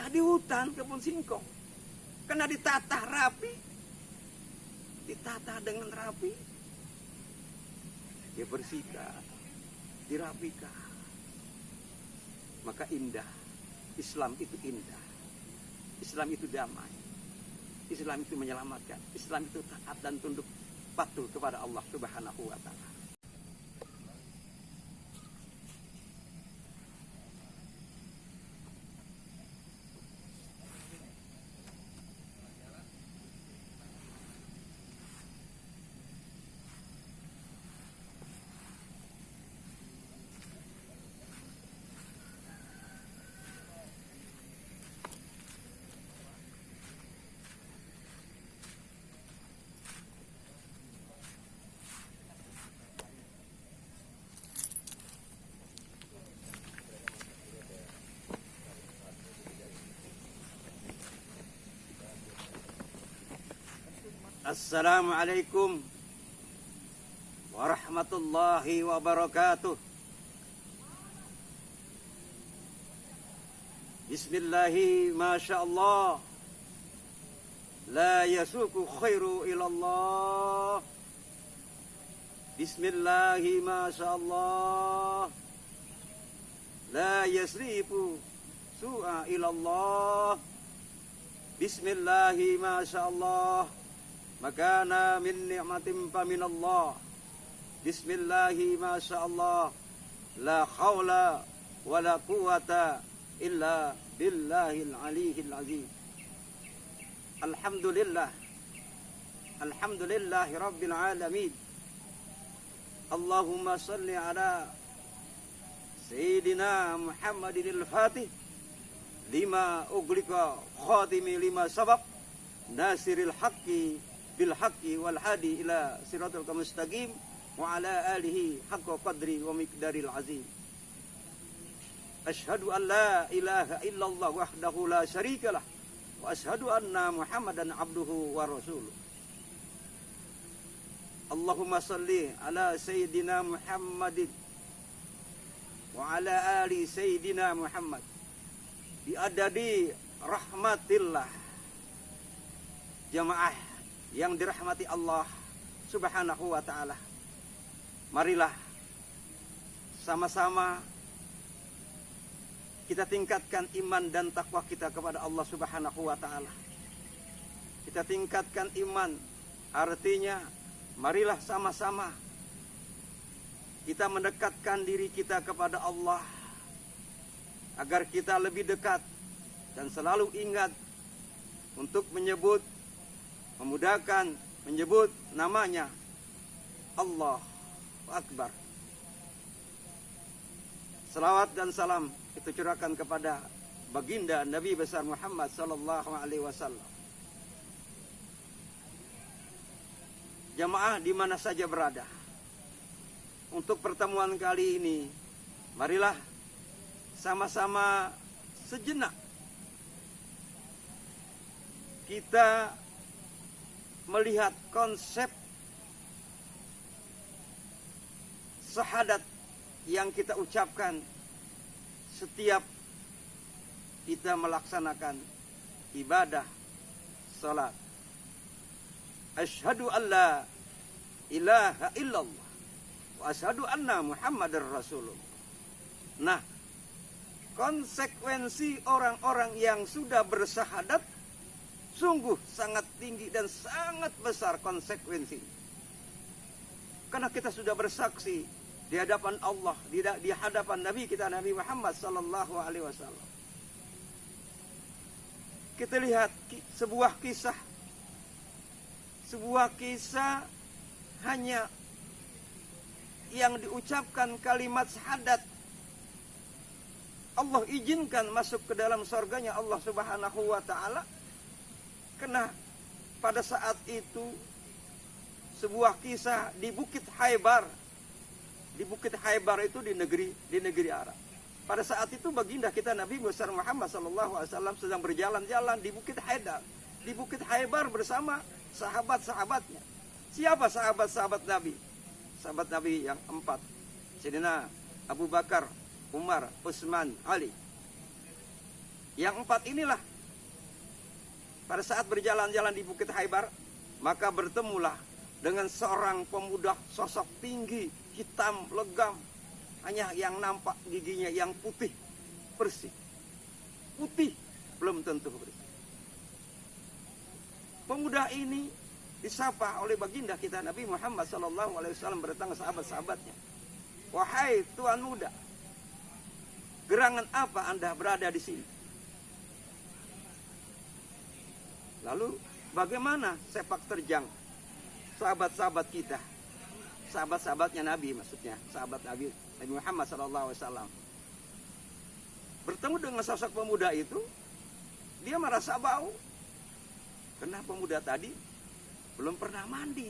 Indah di hutan kebun singkong. Karena ditata rapi. Ditata dengan rapi. Dibersihkan. Dirapikan. Maka indah. Islam itu indah. Islam itu damai. Islam itu menyelamatkan. Islam itu taat dan tunduk patuh kepada Allah Subhanahu wa ta'ala. Assalamualaikum warahmatullahi wabarakatuh. Bismillahi masyaallah. La yasuku khairu ilallah. Bismillahi masyaallah. La yasrifu su'a ilallah. Bismillahi masyaallah. Makana min ni'matin fa minallah. Bismillahi masyaallah. La khawla wa la quwata illa billahil aliyil azim. Alhamdulillah. Alhamdulillahi rabbil alamin. Allahumma salli ala Sayyidina Muhammadin al-Fatih lima ughliqa khatimi lima sabaq nasiril haqqi bil haqqi wal hadi ila siratal mustaqim wa ala alihi haqqa qadri wa miqdaril azim. Asyhadu an la ilaha illallah wahdahu la syarikalah wa asyhadu anna Muhammadan abduhu wa rasuluh. Allahumma salli ala sayyidina Muhammadin wa ala ali sayyidina Muhammad bi adadi rahmatillah. Jamaah yang dirahmati Allah Subhanahu wa ta'ala, marilah sama-sama kita tingkatkan iman dan takwa kita kepada Allah Subhanahu wa ta'ala. Kita tingkatkan iman, artinya marilah sama-sama kita mendekatkan diri kita kepada Allah agar kita lebih dekat dan selalu ingat untuk memudahkan menyebut namanya Allahu Akbar. Salawat dan salam itu curahkan kepada baginda Nabi besar Muhammad sallallahu alaihi wasallam. Jamaah di mana saja berada, untuk pertemuan kali ini marilah sama-sama sejenak kita melihat konsep syahadat yang kita ucapkan setiap kita melaksanakan ibadah salat. Asyhadu an la ilaha illallah wa asyhadu anna Muhammadar Rasulullah. Nah, konsekuensi orang-orang yang sudah bersyahadat sungguh sangat tinggi dan sangat besar konsekuensi. Karena kita sudah bersaksi di hadapan Allah, di hadapan Nabi kita Nabi Muhammad sallallahu alaihi wasallam. Kita lihat sebuah kisah hanya yang diucapkan kalimat syahadat, Allah izinkan masuk ke dalam surganya Allah Subhanahu wa ta'ala. Karena pada saat itu sebuah kisah di Bukit Khaybar. Di Bukit Khaybar itu di negeri Arab. Pada saat itu baginda kita Nabi besar Muhammad SAW sedang berjalan-jalan di Bukit Khaybar. Di Bukit Khaybar bersama sahabat-sahabatnya. Siapa sahabat-sahabat Nabi? Sahabat Nabi yang 4. Sayyidina Abu Bakar, Umar, Utsman, Ali. Yang 4 inilah pada saat berjalan-jalan di Bukit Haibar, maka bertemulah dengan seorang pemuda sosok tinggi, hitam, legam. Hanya yang nampak giginya yang putih, bersih. Putih, belum tentu bersih. Pemuda ini disapa oleh baginda kita Nabi Muhammad SAW berdatang ke sahabat-sahabatnya. Wahai tuan muda, gerangan apa Anda berada di sini? Lalu bagaimana sepak terjang sahabat-sahabat kita, sahabat-sahabatnya Nabi, maksudnya sahabat Nabi Muhammad SAW, bertemu dengan sosok pemuda itu, dia merasa bau karena pemuda tadi belum pernah mandi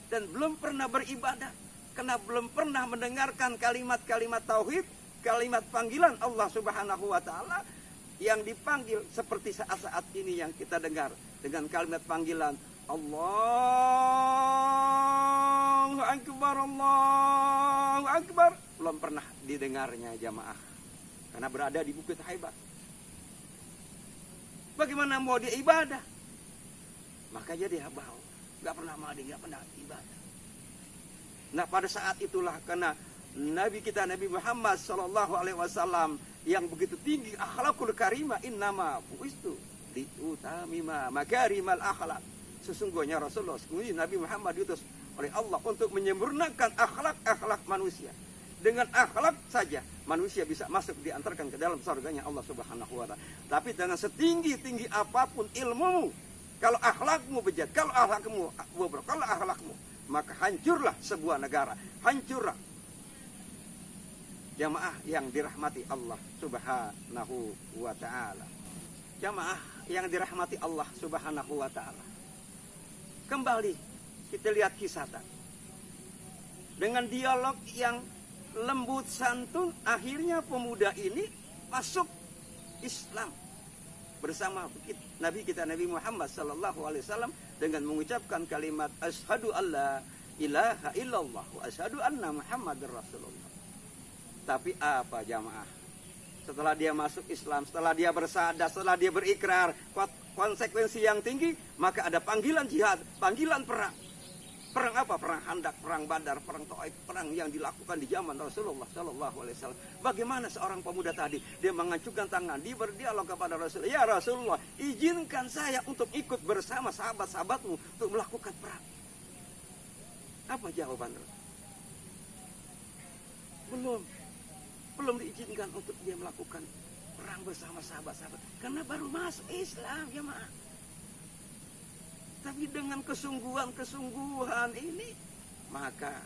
dan belum pernah beribadah, karena belum pernah mendengarkan kalimat-kalimat tauhid, kalimat panggilan Allah Subhanahu wa taala yang dipanggil seperti saat-saat ini yang kita dengar dengan kalimat panggilan Allahu Akbar, Allahu Akbar. Belum pernah didengarnya jamaah karena berada di Bukit Haibar. Bagaimana mau dia ibadah? Makanya dia bau, gak pernah mandi, gak pernah ibadah. Nah pada saat itulah karena Nabi kita Nabi Muhammad SAW yang begitu tinggi akhlakul karimah, innama buistu liutamima makarimal akhlak. Sesungguhnya Rasulullah, sesungguhnya Nabi Muhammad diutus oleh Allah untuk menyempurnakan akhlak manusia. Dengan akhlak saja manusia bisa masuk, diantarkan ke dalam surganya Allah Subhanahu wa taala. Tapi dengan setinggi-tinggi apapun ilmumu, kalau akhlakmu bejat, kalau akhlakmu bobrok, kalau akhlakmu, maka hancurlah sebuah negara, hancurlah. Jamaah yang dirahmati Allah Subhanahu wa taala. Jamaah yang dirahmati Allah Subhanahu wa taala. Kembali kita lihat kisah tadi. Dengan dialog yang lembut santun, akhirnya pemuda ini masuk Islam bersama Nabi kita Nabi Muhammad SAW dengan mengucapkan kalimat asyhadu alla ilaha illallah wa asyhadu anna Muhammadar Rasulullah. Tapi apa jamaah? Setelah dia masuk Islam, setelah dia bersadar, setelah dia berikrar, konsekuensi yang tinggi, maka ada panggilan jihad, panggilan perang. Perang apa? Perang Khandaq, perang Badar, perang Taif, perang yang dilakukan di zaman Rasulullah SAW. Bagaimana seorang pemuda tadi? Dia mengacukan tangan, dia berdialog kepada Rasulullah. Ya Rasulullah, izinkan saya untuk ikut bersama sahabat-sahabatmu untuk melakukan perang. Apa jawaban Rasulullah? Belum diizinkan untuk dia melakukan perang bersama sahabat-sahabat. Karena baru masuk Islam, jemaah. Tapi dengan kesungguhan ini, maka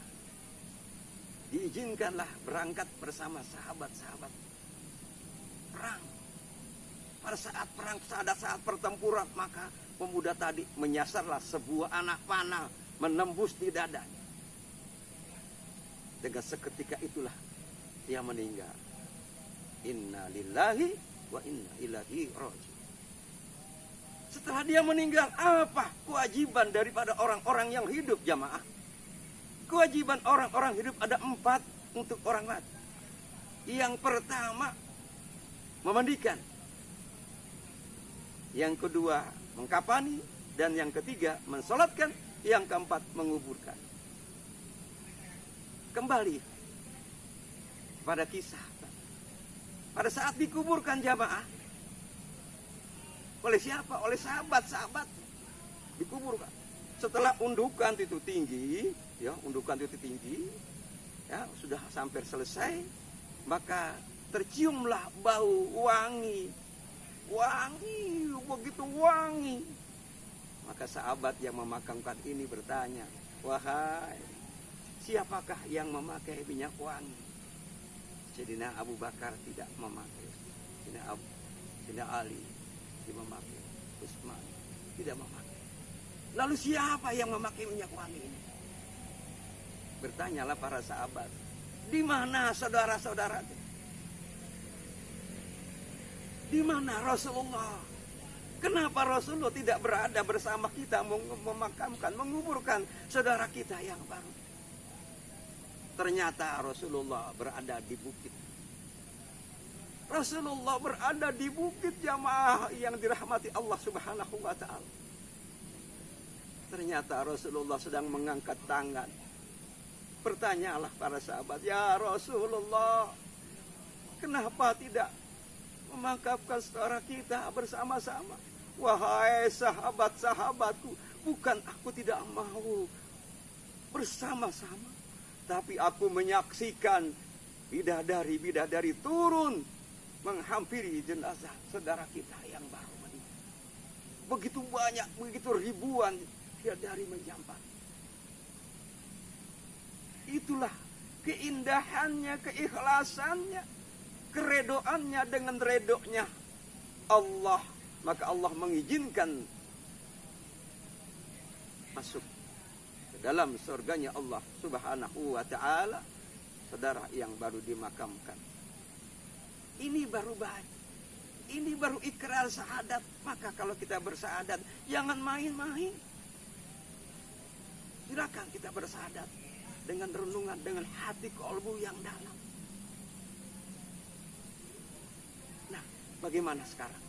diizinkanlah berangkat bersama sahabat-sahabat perang. Pada saat perang, saat pertempuran, maka pemuda tadi menyasarlah sebuah anak panah, menembus di dadanya. Dengan seketika itulah dia meninggal. Inna lillahi wa inna ilaihi raji'un. Setelah dia meninggal, apa kewajiban daripada orang-orang yang hidup jamaah? Kewajiban orang-orang hidup ada 4 untuk orang mati. Yang pertama, memandikan. Yang kedua, mengkafani. Dan yang ketiga, mensolatkan. Yang keempat, menguburkan. Kembali pada kisah. Pada saat dikuburkan jamaah, oleh siapa? Oleh sahabat-sahabat. Dikuburkan. Setelah undukan itu tinggi, ya, undukan itu tinggi, ya, sudah sampai selesai, maka terciumlah bau wangi. Wangi, begitu wangi. Maka sahabat yang memakamkan ini bertanya, wahai, siapakah yang memakai minyak wangi? Sayyidina Abu Bakar tidak memakai. Sayyidina Ali tidak memakai. Utsman tidak memakai. Lalu siapa yang memakai minyak wangi ini? Bertanyalah para sahabat. Di mana saudara-saudara? Di mana Rasulullah? Kenapa Rasulullah tidak berada bersama kita memakamkan, menguburkan saudara kita yang baru? Ternyata Rasulullah berada di bukit Rasulullah berada di bukit jamaah yang dirahmati Allah Subhanahu wa ta'ala. Ternyata Rasulullah sedang mengangkat tangan. Bertanyalah para sahabat, ya Rasulullah, kenapa tidak memakamkan saudara kita bersama-sama? Wahai sahabat-sahabatku, bukan aku tidak mau bersama-sama, tapi aku menyaksikan bidadari-bidadari turun menghampiri jenazah saudara kita yang baru meninggal. Begitu banyak, begitu ribuan bidadari menjampak. Itulah keindahannya, keikhlasannya, keredoannya dengan redonya Allah. Maka Allah mengizinkan masuk ke dalam surganya Allah Subhanahu wa ta'ala saudara yang baru dimakamkan. Ini baru baik. Ini baru ikrar syahadat. Maka kalau kita bersyahadat, jangan main-main. Silakan kita bersyahadat dengan renungan, dengan hati kolbu yang dalam. Nah, bagaimana sekarang?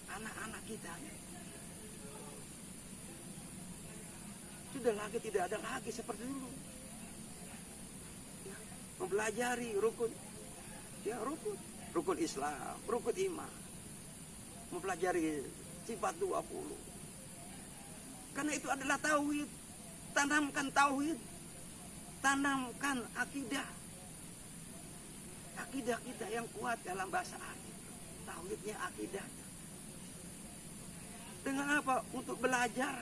Anak-anak kita sudah lagi tidak ada lagi seperti dulu. Ya, mempelajari rukun, ya rukun Islam, rukun iman, mempelajari sifat 20. Karena itu adalah tauhid. Tanamkan tauhid, tanamkan akidah. Akidah kita yang kuat dalam bahasa Arab. Tauhidnya akidah. Dengan apa? Untuk belajar.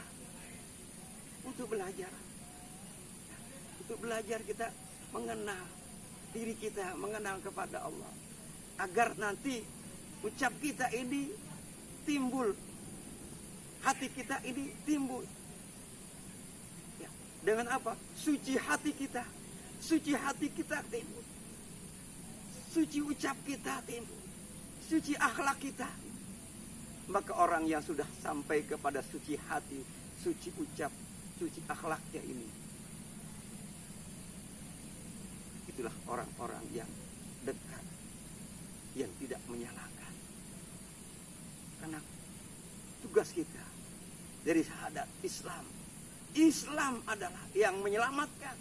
Untuk belajar. Untuk belajar kita mengenal diri kita, mengenal kepada Allah. Agar nanti ucap kita ini timbul. Hati kita ini timbul. Ya. Dengan apa? Suci hati kita. Suci hati kita timbul. Suci ucap kita timbul. Suci akhlak kita. Maka orang yang sudah sampai kepada suci hati, suci ucap, suci akhlaknya ini, itulah orang-orang yang dekat, yang tidak menyalahkan. Karena tugas kita dari syahadat Islam, Islam adalah yang menyelamatkan,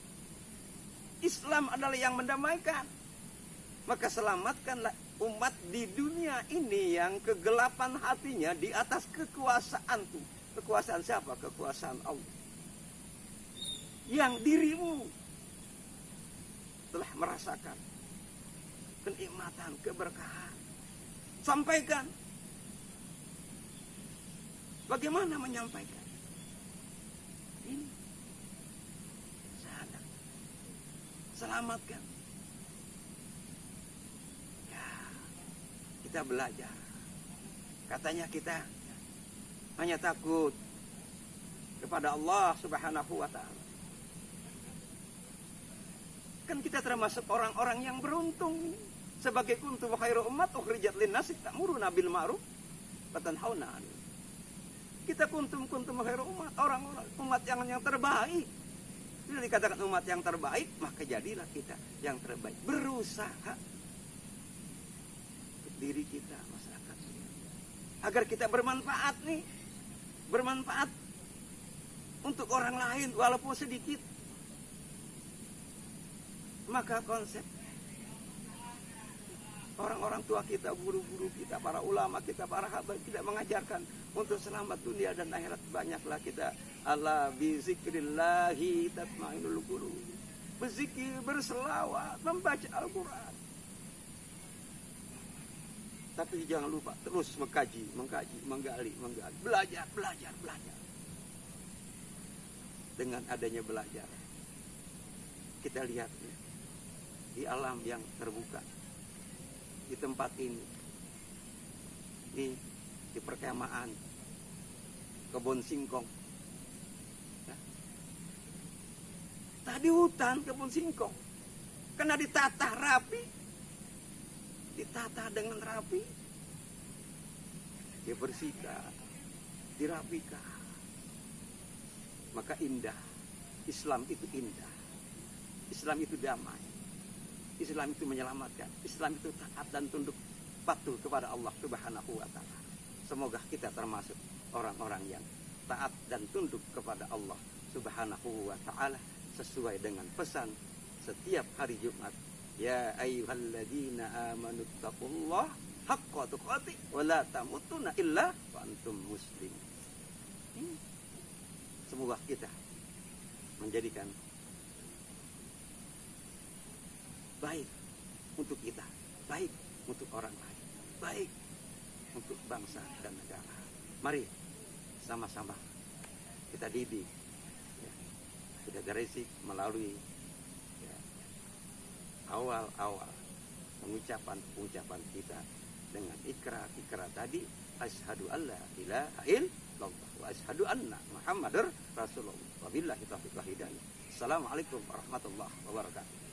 Islam adalah yang mendamaikan. Maka selamatkanlah umat di dunia ini yang kegelapan hatinya di atas kekuasaan itu. Kekuasaan siapa? Kekuasaan Allah. Yang dirimu telah merasakan kenikmatan, keberkahan. Sampaikan. Bagaimana menyampaikan? Ini syahadat. Selamatkan. Kita belajar. Katanya kita hanya takut kepada Allah Subhanahu wa ta'ala. Kan kita termasuk orang-orang yang beruntung. Sebagai kuntum khairu ummat ukhrijat lin-nas ta'muruna bil ma'ruf wa tanhauna 'anil munkar. Kita kuntum khairu ummat, orang-orang umat yang terbaik. Bila dikatakan umat yang terbaik, maka jadilah kita yang terbaik. Berusaha diri kita, masyarakat, agar kita bermanfaat nih, bermanfaat untuk orang lain walaupun sedikit. Maka konsep orang-orang tua kita, guru-guru kita, para ulama kita, para habaib tidak mengajarkan untuk selamat dunia dan akhirat. Banyaklah kita ala bizikrillahi tatmainul qulub, berzikir, berselawat, membaca Al-Quran. Tapi jangan lupa terus mengkaji, menggali. Belajar. Dengan adanya belajar, kita lihat di alam yang terbuka, di tempat ini di perkemahan kebun singkong. Ya. Tadi hutan kebun singkong, karena ditata rapi. Ditata dengan rapi, dibersihkan, dirapikan, maka indah. Islam itu indah, Islam itu damai, Islam itu menyelamatkan. Islam itu taat dan tunduk patuh kepada Allah Subhanahu wa taala. Semoga kita termasuk orang-orang yang taat dan tunduk kepada Allah Subhanahu wa taala sesuai dengan pesan setiap hari Jumat. Ya ayyuhalladzina amanu taqullaha haqqa tuqatih wa la tamutunna illa wa antum muslimun. Semoga kita menjadikan baik untuk kita, baik untuk orang lain, baik untuk bangsa dan negara. Mari sama-sama kita didik, ya, kita berisik melalui ya, awal-awal pengucapan kita dengan ikrar tadi, asyhadu alla ilaha illallah wa asyhadu anna muhammadar rasulullah. Wabillahi taufiq wal hidayah. Assalamualaikum warahmatullahi wabarakatuh.